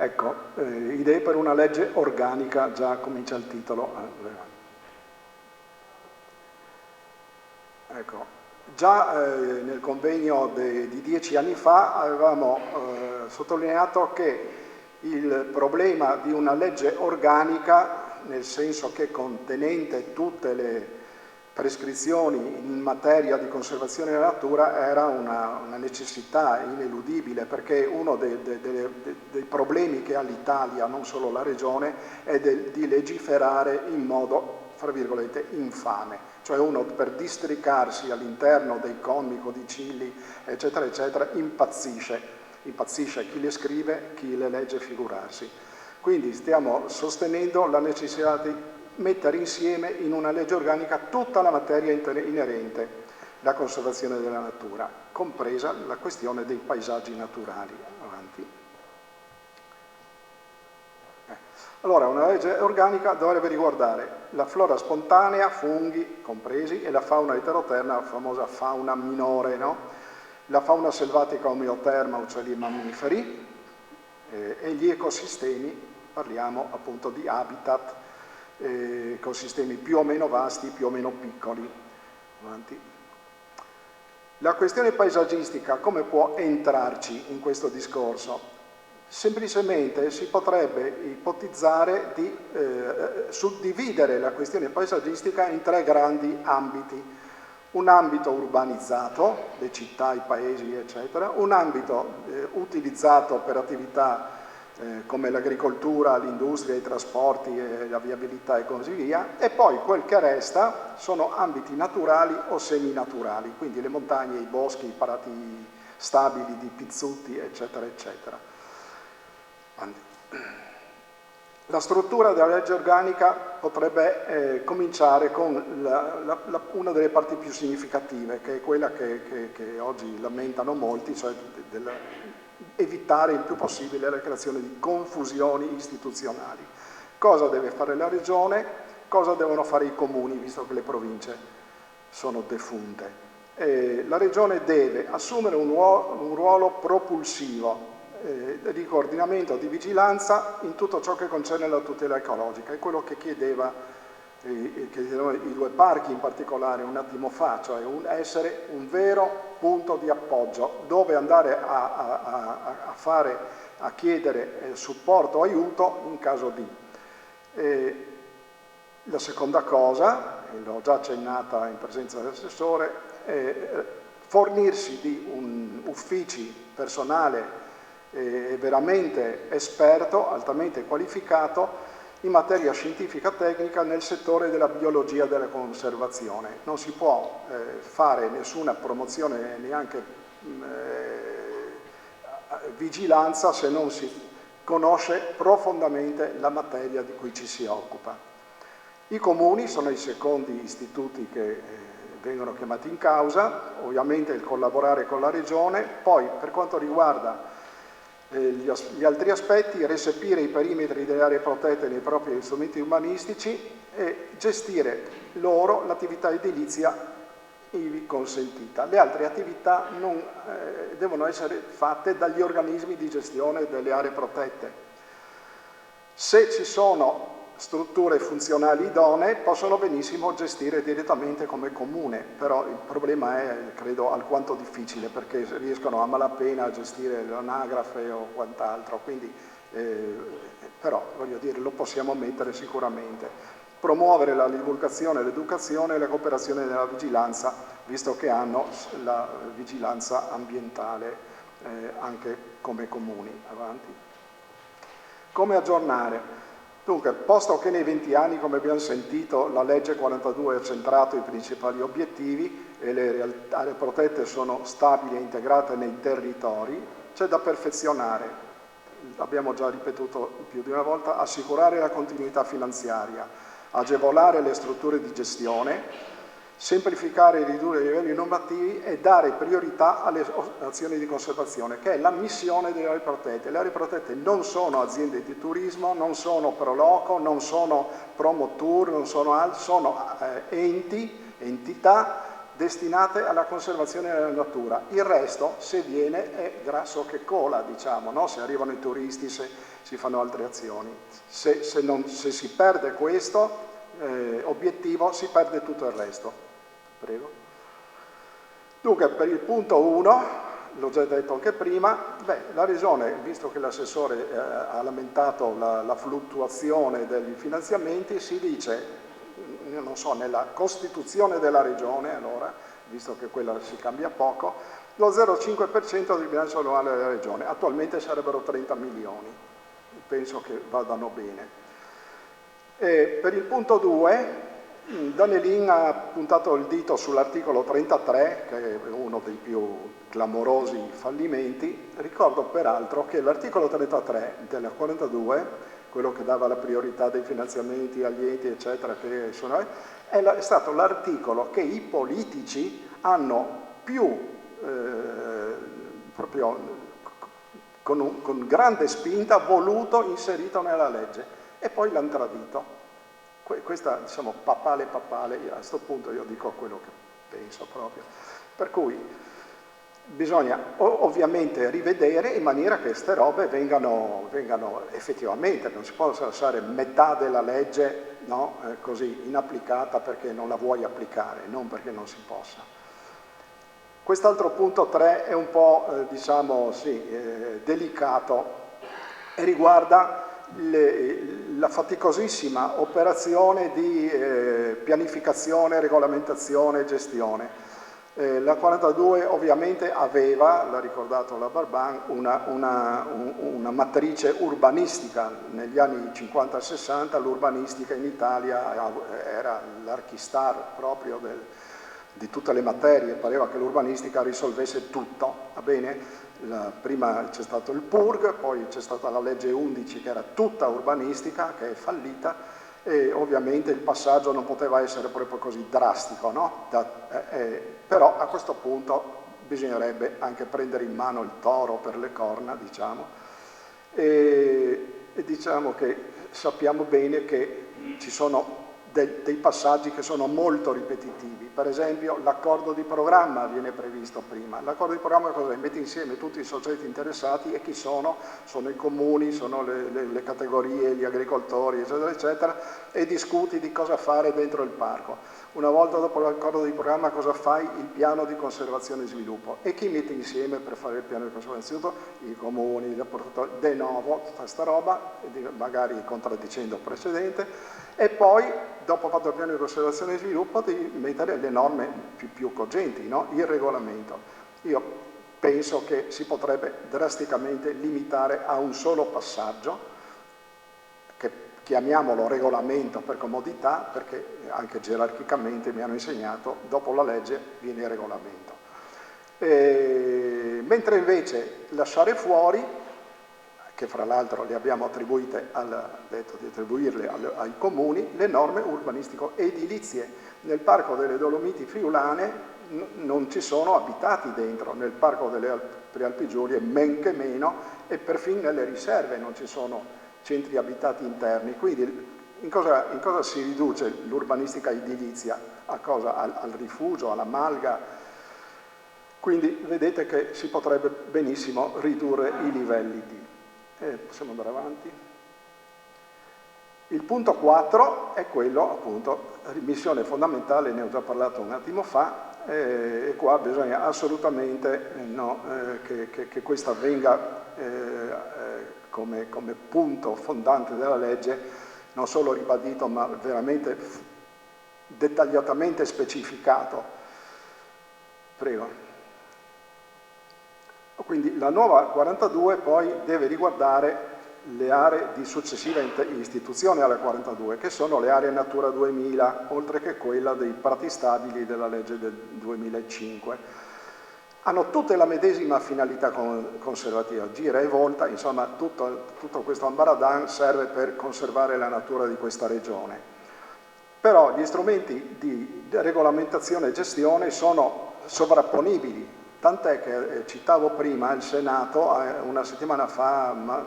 Ecco, idee per una legge organica, già comincia il titolo. Ecco, già nel convegno di 10 anni fa avevamo sottolineato che il problema di una legge organica, nel senso che contenente tutte le prescrizioni in materia di conservazione della natura, era una necessità ineludibile, perché uno dei problemi che ha l'Italia, non solo la Regione, è di legiferare in modo, fra virgolette, infame. Cioè uno per districarsi all'interno dei commi, codicilli, eccetera, eccetera, impazzisce chi le scrive, chi le legge, figurarsi. Quindi stiamo sostenendo la necessità di mettere insieme in una legge organica tutta la materia inerente alla conservazione della natura, compresa la questione dei paesaggi naturali. Avanti. Allora, una legge organica dovrebbe riguardare la flora spontanea, funghi compresi, e la fauna eteroterma, la famosa fauna minore, no? La fauna selvatica omeoterma, uccelli e mammiferi, e gli ecosistemi, parliamo appunto di habitat, ecosistemi più o meno vasti, più o meno piccoli. Avanti. La questione paesaggistica come può entrarci in questo discorso? Semplicemente si potrebbe ipotizzare di suddividere la questione paesaggistica in 3 grandi ambiti. Un ambito urbanizzato, le città, i paesi, eccetera, un ambito utilizzato per attività come l'agricoltura, l'industria, i trasporti, la viabilità e così via, e poi quel che resta sono ambiti naturali o seminaturali, quindi le montagne, i boschi, i parati stabili di pizzuti, eccetera, eccetera. La struttura della legge organica potrebbe cominciare con una delle parti più significative, che è quella che oggi lamentano molti, cioè evitare il più possibile la creazione di confusioni istituzionali. Cosa deve fare la Regione? Cosa devono fare i comuni, visto che le province sono defunte? La Regione deve assumere un ruolo propulsivo di coordinamento, di vigilanza in tutto ciò che concerne la tutela ecologica. È quello che chiedevano i 2 parchi in particolare un attimo fa, cioè essere un vero punto di appoggio dove andare a chiedere supporto, aiuto in caso di. La seconda cosa, e l'ho già accennata in presenza dell'assessore, è fornirsi di uffici, personale veramente esperto, altamente qualificato in materia scientifica tecnica nel settore della biologia della conservazione. Non si può fare nessuna promozione, neanche vigilanza, se non si conosce profondamente la materia di cui ci si occupa. I comuni sono i secondi istituti che vengono chiamati in causa, ovviamente il collaborare con la Regione, poi per quanto riguarda gli altri aspetti, recepire i perimetri delle aree protette nei propri strumenti urbanistici e gestire loro l'attività edilizia ivi consentita. Le altre attività devono essere fatte dagli organismi di gestione delle aree protette. Se ci sono strutture funzionali idonee, possono benissimo gestire direttamente come comune, però il problema è, credo, alquanto difficile, perché riescono a malapena a gestire l'anagrafe o quant'altro, quindi però, voglio dire, lo possiamo mettere sicuramente. Promuovere la divulgazione, l'educazione e la cooperazione nella vigilanza, visto che hanno la vigilanza ambientale anche come comuni. Avanti. Come aggiornare? Dunque, posto che nei 20 anni, come abbiamo sentito, la legge 42 ha centrato i principali obiettivi e le aree protette sono stabili e integrate nei territori, c'è da perfezionare, l'abbiamo già ripetuto più di una volta, assicurare la continuità finanziaria, agevolare le strutture di gestione, semplificare e ridurre i livelli normativi e dare priorità alle azioni di conservazione, che è la missione delle aree protette. Le aree protette non sono aziende di turismo, non sono Proloco, non sono Promotour, non sono altro, sono entità destinate alla conservazione della natura. Il resto, se viene, è grasso che cola, diciamo, no? Se arrivano i turisti, se si fanno altre azioni. Se si perde questo obiettivo, si perde tutto il resto. Prego. Dunque, per il punto 1, l'ho già detto anche prima, la Regione, visto che l'assessore ha lamentato la fluttuazione degli finanziamenti, si dice, non so, nella Costituzione della Regione, allora, visto che quella si cambia poco, lo 0,5% del bilancio annuale della Regione. Attualmente sarebbero 30 milioni, penso che vadano bene. Per il punto 2, Danelin ha puntato il dito sull'articolo 33, che è uno dei più clamorosi fallimenti. Ricordo peraltro che l'articolo 33 della 42, quello che dava la priorità dei finanziamenti agli enti, eccetera, è stato l'articolo che i politici hanno più, proprio con grande spinta, voluto inserito nella legge, e poi l'hanno tradito. Questa, diciamo, papale, a questo punto io dico quello che penso proprio. Per cui bisogna ovviamente rivedere in maniera che queste robe vengano effettivamente, non si possa lasciare metà della legge, no, così inapplicata perché non la vuoi applicare, non perché non si possa. Quest'altro punto 3 è un po', diciamo, delicato e riguarda la faticosissima operazione di pianificazione, regolamentazione e gestione. La 42 ovviamente aveva, l'ha ricordato la Barban, una matrice urbanistica. Negli anni 50-60 l'urbanistica in Italia era l'archistar proprio di tutte le materie, pareva che l'urbanistica risolvesse tutto, va bene? Prima c'è stato il PURG, poi c'è stata la legge 11 che era tutta urbanistica, che è fallita, e ovviamente il passaggio non poteva essere proprio così drastico, no? Però a questo punto bisognerebbe anche prendere in mano il toro per le corna, diciamo, e diciamo che sappiamo bene che ci sono dei passaggi che sono molto ripetitivi. Per esempio l'accordo di programma viene previsto prima. L'accordo di programma cosa? Mette insieme tutti i soggetti interessati, e chi sono? Sono i comuni, sono le categorie, gli agricoltori, eccetera, eccetera, e discuti di cosa fare dentro il parco. Una volta dopo l'accordo di programma cosa fai? Il piano di conservazione e sviluppo. E chi mette insieme per fare il piano di conservazione e sviluppo? I comuni, gli apportatori, de novo, tutta sta roba, magari contraddicendo il precedente, e poi, dopo fatto il piano di conservazione e sviluppo, devi mettere le norme più cogenti, no? Il regolamento. Io penso che si potrebbe drasticamente limitare a un solo passaggio, che chiamiamolo regolamento per comodità, perché anche gerarchicamente mi hanno insegnato, dopo la legge viene il regolamento. Mentre invece lasciare fuori, che fra l'altro le abbiamo attribuite, detto di attribuirle ai comuni, le norme urbanistico-edilizie. Nel Parco delle Dolomiti Friulane non ci sono abitati dentro, nel Parco delle Prealpi Giulie men che meno, e perfino nelle riserve non ci sono centri abitati interni. Quindi in cosa si riduce l'urbanistica edilizia? A cosa? Al rifugio, alla malga. Quindi vedete che si potrebbe benissimo ridurre i livelli di... possiamo andare avanti. Il punto 4 è quello, appunto, missione fondamentale, ne ho già parlato un attimo fa, e qua bisogna assolutamente che questa venga come punto fondante della legge, non solo ribadito ma veramente dettagliatamente specificato. Prego. Quindi la nuova 42 poi deve riguardare le aree di successiva istituzione alla 42, che sono le aree Natura 2000, oltre che quella dei prati stabili della legge del 2005. Hanno tutte la medesima finalità conservativa, gira e volta, insomma tutto questo ambaradan serve per conservare la natura di questa regione. Però gli strumenti di regolamentazione e gestione sono sovrapponibili. Tant'è che citavo prima, il Senato una settimana fa ha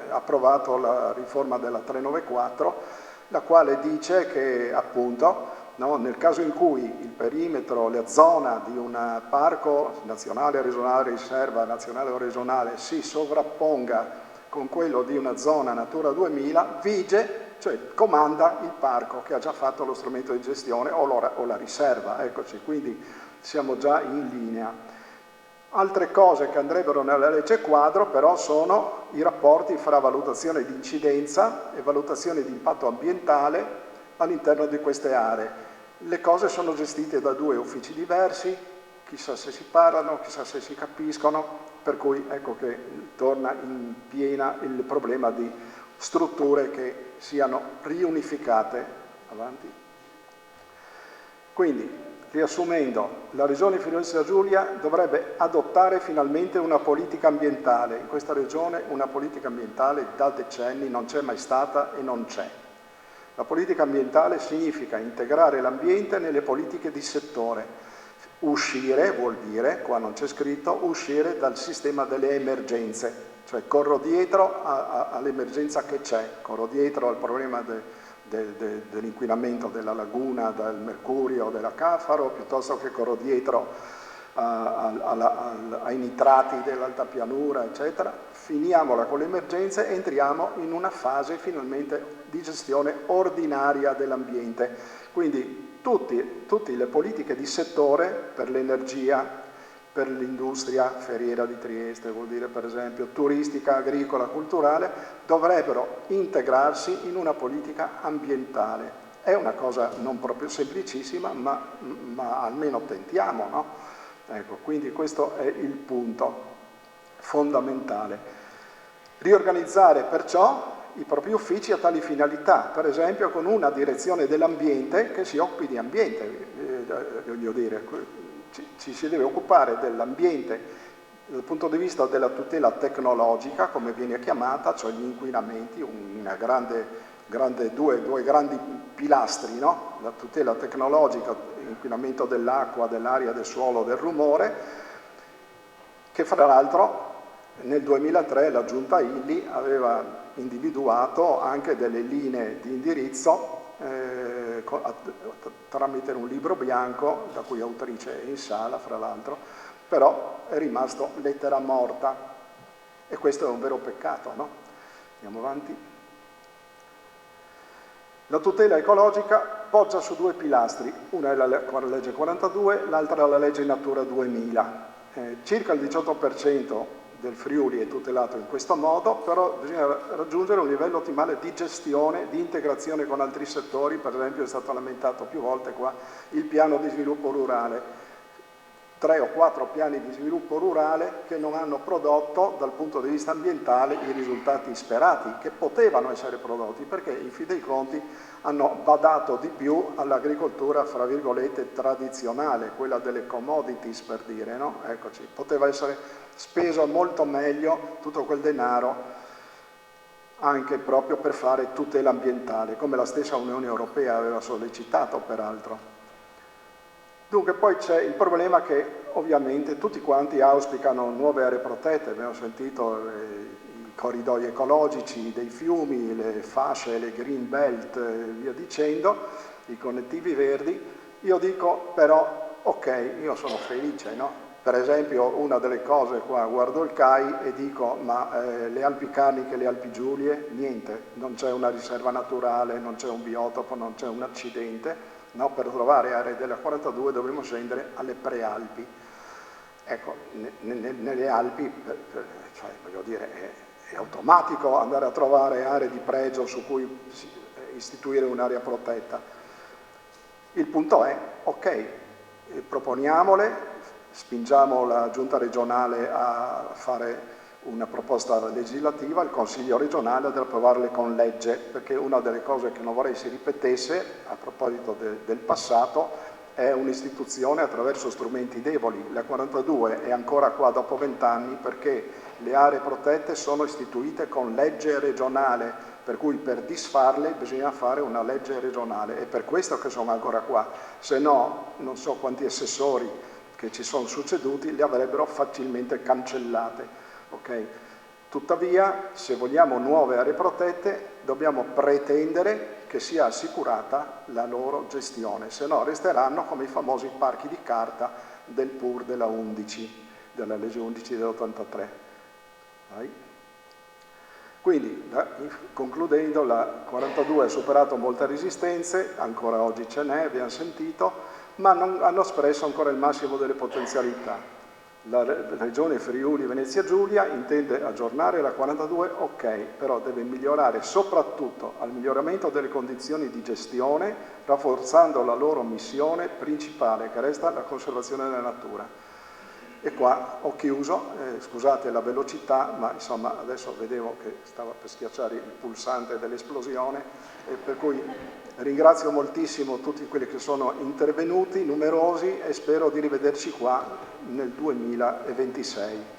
approvato la riforma della 394, la quale dice che appunto no? Nel caso in cui il perimetro, la zona di un parco nazionale, regionale, riserva nazionale o regionale si sovrapponga con quello di una zona Natura 2000, vige, cioè comanda il parco che ha già fatto lo strumento di gestione o la riserva, eccoci, quindi siamo già in linea. Altre cose che andrebbero nella legge quadro però sono i rapporti fra valutazione di incidenza e valutazione di impatto ambientale all'interno di queste aree. Le cose sono gestite da due uffici diversi, chissà se si parlano, chissà se si capiscono, per cui ecco che torna in piena il problema di strutture che siano riunificate. Avanti. Quindi, riassumendo, la Regione Friuli-Venezia Giulia dovrebbe adottare finalmente una politica ambientale. In questa regione una politica ambientale da decenni non c'è mai stata e non c'è. La politica ambientale significa integrare l'ambiente nelle politiche di settore. Uscire vuol dire, qua non c'è scritto, uscire dal sistema delle emergenze, cioè corro dietro all'emergenza che c'è, corro dietro al problema dell'inquinamento della laguna, del mercurio, della Cafaro, piuttosto che corro dietro ai nitrati dell'alta pianura, eccetera. Finiamola con le emergenze e entriamo in una fase finalmente di gestione ordinaria dell'ambiente. Quindi tutte le politiche di settore per l'energia, per l'industria ferriera di Trieste, vuol dire per esempio turistica, agricola, culturale, dovrebbero integrarsi in una politica ambientale. È una cosa non proprio semplicissima, ma almeno tentiamo, no? Ecco, quindi questo è il punto fondamentale. Riorganizzare perciò i propri uffici a tali finalità, per esempio con una direzione dell'ambiente che si occupi di ambiente, voglio dire, ci si deve occupare dell'ambiente dal punto di vista della tutela tecnologica, come viene chiamata, cioè gli inquinamenti, due grandi pilastri, no? La tutela tecnologica, l'inquinamento dell'acqua, dell'aria, del suolo, del rumore, che fra l'altro nel 2003 la Giunta Illy aveva individuato anche delle linee di indirizzo tramite un libro bianco, la cui autrice è in sala, fra l'altro, però è rimasto lettera morta e questo è un vero peccato, no? Andiamo avanti. La tutela ecologica poggia su due pilastri, una è la legge 42, l'altra è la legge Natura 2000. Circa il 18% del Friuli è tutelato in questo modo, però bisogna raggiungere un livello ottimale di gestione, di integrazione con altri settori. Per esempio è stato lamentato più volte qua il piano di sviluppo rurale, 3 o 4 piani di sviluppo rurale che non hanno prodotto dal punto di vista ambientale i risultati sperati, che potevano essere prodotti, perché in fin dei conti hanno badato di più all'agricoltura, fra virgolette, tradizionale, quella delle commodities, per dire, no? Eccoci, poteva essere speso molto meglio tutto quel denaro anche proprio per fare tutela ambientale, come la stessa Unione Europea aveva sollecitato, peraltro. Dunque poi c'è il problema che ovviamente tutti quanti auspicano nuove aree protette, abbiamo sentito i corridoi ecologici dei fiumi, le fasce, le green belt e via dicendo, i connettivi verdi. Io dico però, ok, io sono felice, no? Per esempio una delle cose qua, guardo il CAI e dico ma le Alpi Carniche e le Alpi Giulie, niente, non c'è una riserva naturale, non c'è un biotopo, non c'è un accidente. No, per trovare aree della 42 dovremmo scendere alle prealpi. Ecco, nelle Alpi, cioè, voglio dire, è automatico andare a trovare aree di pregio su cui istituire un'area protetta. Il punto è, ok, proponiamole, spingiamo la Giunta regionale a fare una proposta legislativa, il Consiglio regionale ad approvarle con legge, perché una delle cose che non vorrei si ripetesse, a proposito del passato, è un'istituzione attraverso strumenti deboli. La 42 è ancora qua dopo 20 anni perché le aree protette sono istituite con legge regionale, per cui per disfarle bisogna fare una legge regionale, è per questo che sono ancora qua, se no non so quanti assessori che ci sono succeduti le avrebbero facilmente cancellate. Okay. Tuttavia, se vogliamo nuove aree protette, dobbiamo pretendere che sia assicurata la loro gestione, se no resteranno come i famosi parchi di carta del PUR della 11, della legge 11 dell'83. Quindi, concludendo, la 42 ha superato molte resistenze, ancora oggi ce n'è, abbiamo sentito, ma non hanno espresso ancora il massimo delle potenzialità. La Regione Friuli Venezia Giulia intende aggiornare la 42, ok, però deve migliorare soprattutto al miglioramento delle condizioni di gestione, rafforzando la loro missione principale, che resta la conservazione della natura. E qua ho chiuso, scusate la velocità, ma insomma adesso vedevo che stava per schiacciare il pulsante dell'esplosione, per cui ringrazio moltissimo tutti quelli che sono intervenuti, numerosi, e spero di rivederci qua nel 2026.